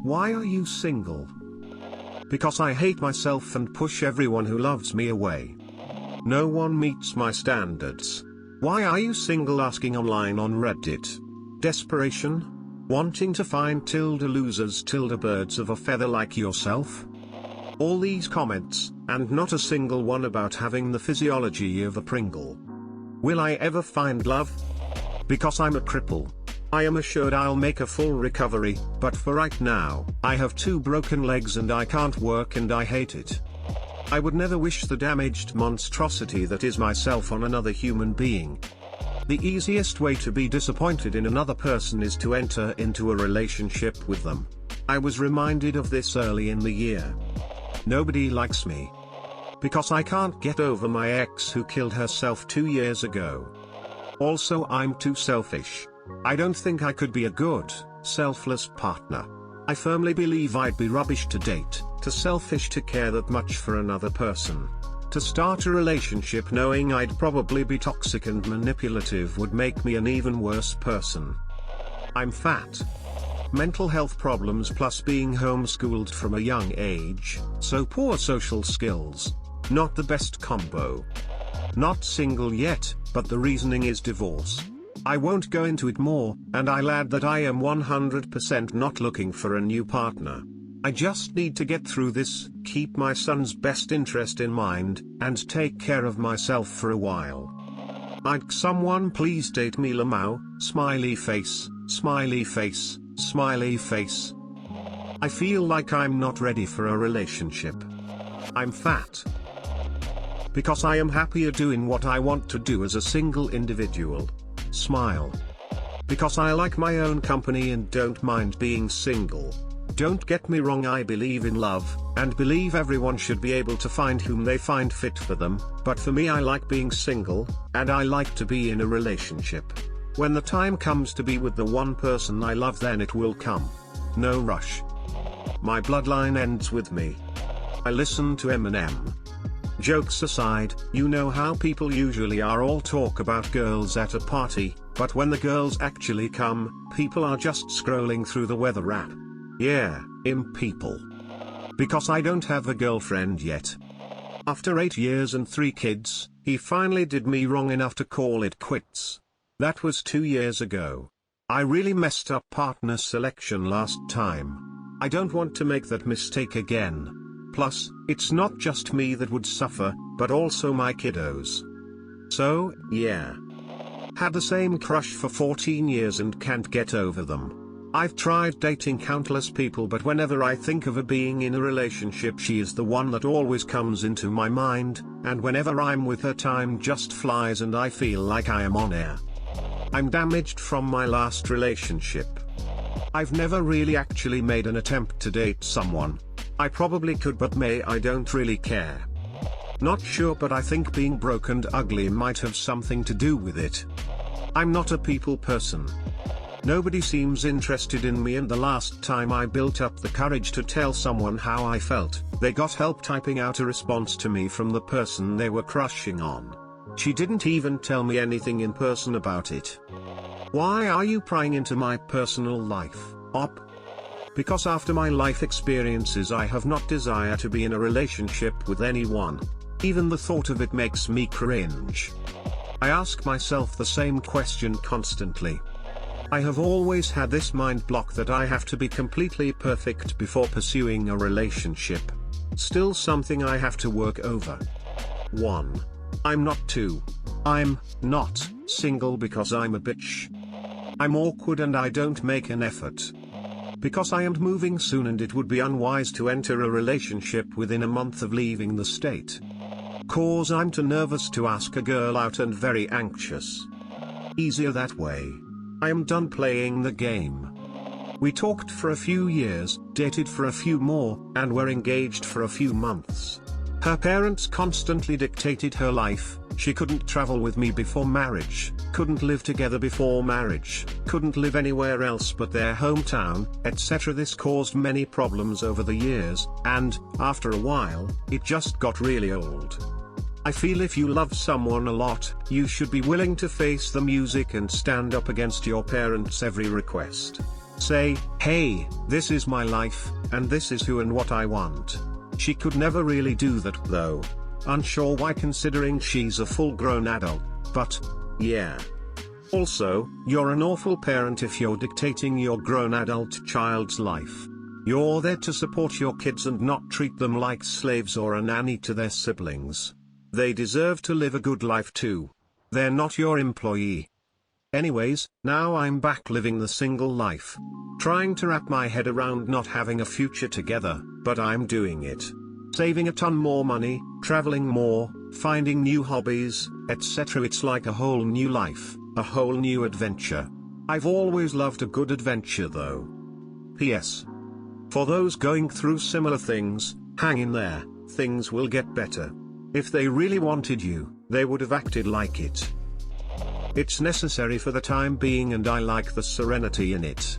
Why are you single? Because I hate myself and push everyone who loves me away. No one meets my standards. Why are you single? Asking online on Reddit. Desperation? Wanting to find losers birds of a feather like yourself? All these comments, and not a single one about having the physiology of a Pringle. Will I ever find love? Because I'm a cripple. I am assured I'll make a full recovery, but for right now, I have 2 broken legs and I can't work and I hate it. I would never wish the damaged monstrosity that is myself on another human being. The easiest way to be disappointed in another person is to enter into a relationship with them. I was reminded of this early in the year. Nobody likes me. Because I can't get over my ex who killed herself 2 years ago. Also, I'm too selfish. I don't think I could be a good, selfless partner. I firmly believe I'd be rubbish to date, too selfish to care that much for another person. To start a relationship knowing I'd probably be toxic and manipulative would make me an even worse person. I'm fat. Mental health problems plus being homeschooled from a young age, so poor social skills. Not the best combo. Not single yet, but the reasoning is divorce. I won't go into it more, and I'll add that I am 100% not looking for a new partner. I just need to get through this, keep my son's best interest in mind, and take care of myself for a while. I'd someone please date me Lamau, smiley face, smiley face, smiley face. I feel like I'm not ready for a relationship. I'm fat. Because I am happier doing what I want to do as a single individual. Smile. Because I like my own company and don't mind being single. Don't get me wrong, I believe in love, and believe everyone should be able to find whom they find fit for them, but for me I like being single, and I like to be in a relationship. When the time comes to be with the one person I love, then it will come. No rush. My bloodline ends with me. I listen to Eminem. Jokes aside, you know how people usually are, all talk about girls at a party, but when the girls actually come, people are just scrolling through the weather app. Yeah, people. Because I don't have a girlfriend yet. After 8 years and 3 kids, he finally did me wrong enough to call it quits. That was 2 years ago. I really messed up partner selection last time. I don't want to make that mistake again. Plus, it's not just me that would suffer, but also my kiddos. So, yeah. Had the same crush for 14 years and can't get over them. I've tried dating countless people, but whenever I think of her being in a relationship, she is the one that always comes into my mind, and whenever I'm with her, time just flies and I feel like I am on air. I'm damaged from my last relationship. I've never really actually made an attempt to date someone. I probably could, but I don't really care. Not sure, but I think being broke and ugly might have something to do with it. I'm not a people person. Nobody seems interested in me, and the last time I built up the courage to tell someone how I felt, they got help typing out a response to me from the person they were crushing on. She didn't even tell me anything in person about it. Why are you prying into my personal life, Op? Because after my life experiences, I have not desire to be in a relationship with anyone. Even the thought of it makes me cringe. I ask myself the same question constantly. I have always had this mind block that I have to be completely perfect before pursuing a relationship. Still something I have to work over. 1. I'm not 2. I'm not single because I'm a bitch. I'm awkward and I don't make an effort. Because I am moving soon and it would be unwise to enter a relationship within a month of leaving the state. Cause I'm too nervous to ask a girl out and very anxious. Easier that way. I am done playing the game. We talked for a few years, dated for a few more, and were engaged for a few months. Her parents constantly dictated her life. She couldn't travel with me before marriage, couldn't live together before marriage, couldn't live anywhere else but their hometown, etc. This caused many problems over the years, and, after a while, it just got really old. I feel if you love someone a lot, you should be willing to face the music and stand up against your parents' every request. Say, hey, this is my life, and this is who and what I want. She could never really do that though. Unsure why considering she's a full-grown adult, but, yeah. Also, you're an awful parent if you're dictating your grown adult child's life. You're there to support your kids and not treat them like slaves or a nanny to their siblings. They deserve to live a good life too. They're not your employee. Anyways, now I'm back living the single life. Trying to wrap my head around not having a future together, but I'm doing it. Saving a ton more money, traveling more, finding new hobbies, etc. It's like a whole new life, a whole new adventure. I've always loved a good adventure though. P.S. For those going through similar things, hang in there, things will get better. If they really wanted you, they would have acted like it. It's necessary for the time being and I like the serenity in it.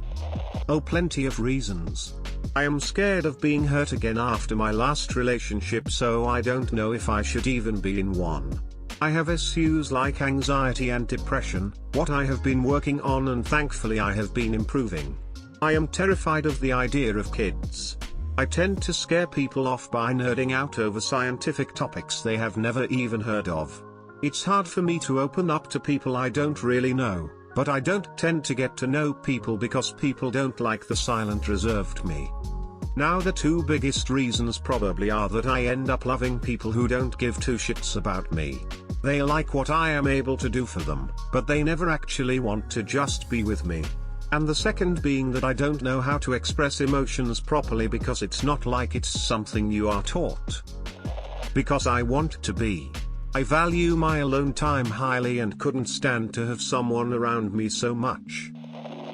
Oh, plenty of reasons. I am scared of being hurt again after my last relationship, so I don't know if I should even be in one. I have issues like anxiety and depression, what I have been working on, and thankfully I have been improving. I am terrified of the idea of kids. I tend to scare people off by nerding out over scientific topics they have never even heard of. It's hard for me to open up to people I don't really know, but I don't tend to get to know people because people don't like the silent reserved me. Now the two biggest reasons probably are that I end up loving people who don't give two shits about me. They like what I am able to do for them, but they never actually want to just be with me. And the second being that I don't know how to express emotions properly because it's not like it's something you are taught. Because I want to be. I value my alone time highly and couldn't stand to have someone around me so much.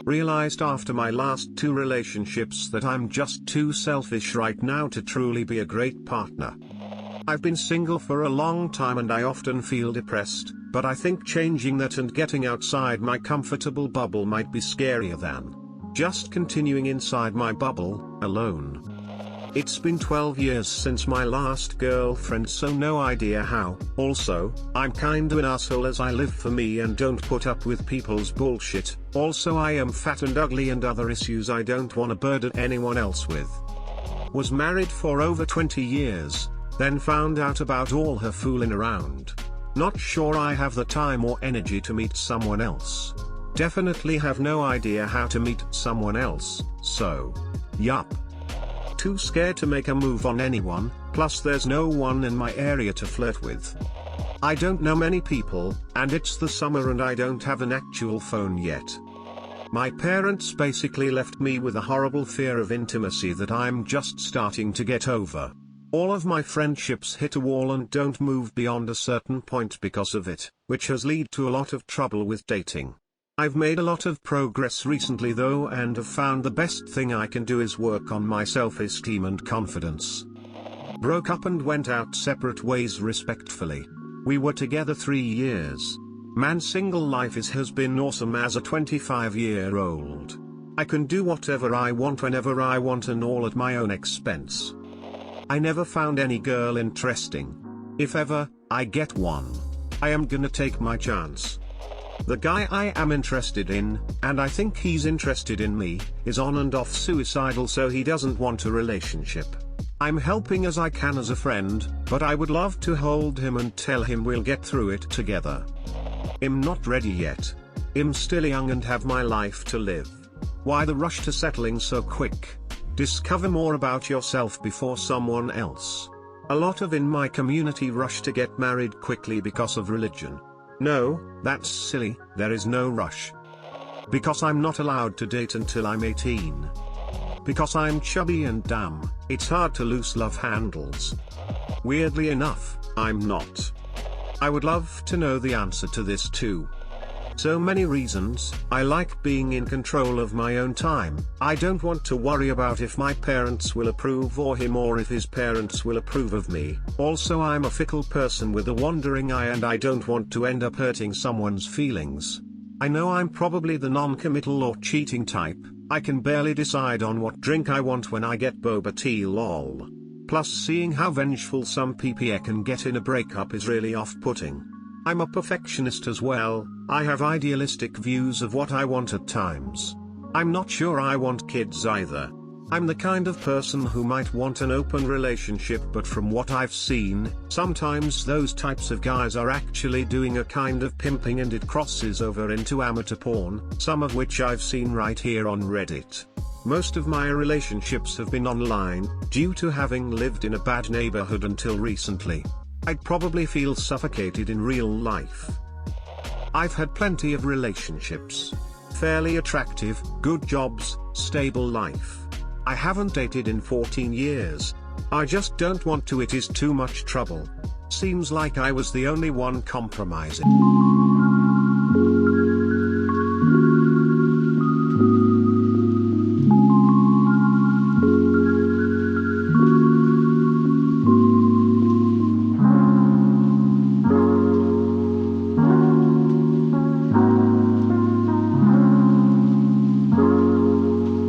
Realized after my last two relationships that I'm just too selfish right now to truly be a great partner. I've been single for a long time and I often feel depressed, but I think changing that and getting outside my comfortable bubble might be scarier than just continuing inside my bubble, alone. It's been 12 years since my last girlfriend, so no idea how. Also, I'm kinda an asshole as I live for me and don't put up with people's bullshit. Also, I am fat and ugly and other issues I don't wanna burden anyone else with. Was married for over 20 years, then found out about all her fooling around. Not sure I have the time or energy to meet someone else. Definitely have no idea how to meet someone else, so. Yup. Too scared to make a move on anyone, plus there's no one in my area to flirt with. I don't know many people, and it's the summer and I don't have an actual phone yet. My parents basically left me with a horrible fear of intimacy that I'm just starting to get over. All of my friendships hit a wall and don't move beyond a certain point because of it, which has led to a lot of trouble with dating. I've made a lot of progress recently though and have found the best thing I can do is work on my self-esteem and confidence. Broke up and went out separate ways respectfully. We were together 3 years. Man, single life has been awesome as a 25-year-old. I can do whatever I want whenever I want and all at my own expense. I never found any girl interesting. If ever I get one, I am gonna take my chance. The guy I am interested in, and I think he's interested in me, is on and off suicidal, so he doesn't want a relationship. I'm helping as I can as a friend, but I would love to hold him and tell him we'll get through it together. I'm not ready yet. I'm still young and have my life to live. Why the rush to settling so quick? Discover more about yourself before someone else. A lot of in my community rush to get married quickly because of religion. No, that's silly, there is no rush. Because I'm not allowed to date until I'm 18. Because I'm chubby and damn, it's hard to loose love handles. Weirdly enough, I'm not. I would love to know the answer to this too. So many reasons. I like being in control of my own time. I don't want to worry about if my parents will approve or him or if his parents will approve of me. Also, I'm a fickle person with a wandering eye and I don't want to end up hurting someone's feelings. I know I'm probably the non-committal or cheating type. I can barely decide on what drink I want when I get boba tea lol. Plus, seeing how vengeful some PPA can get in a breakup is really off-putting. I'm a perfectionist as well. I have idealistic views of what I want at times. I'm not sure I want kids either. I'm the kind of person who might want an open relationship, but from what I've seen, sometimes those types of guys are actually doing a kind of pimping and it crosses over into amateur porn, some of which I've seen right here on Reddit. Most of my relationships have been online, due to having lived in a bad neighborhood until recently. I'd probably feel suffocated in real life. I've had plenty of relationships. Fairly attractive, good jobs, stable life. I haven't dated in 14 years. I just don't want to, it is too much trouble. Seems like I was the only one compromising.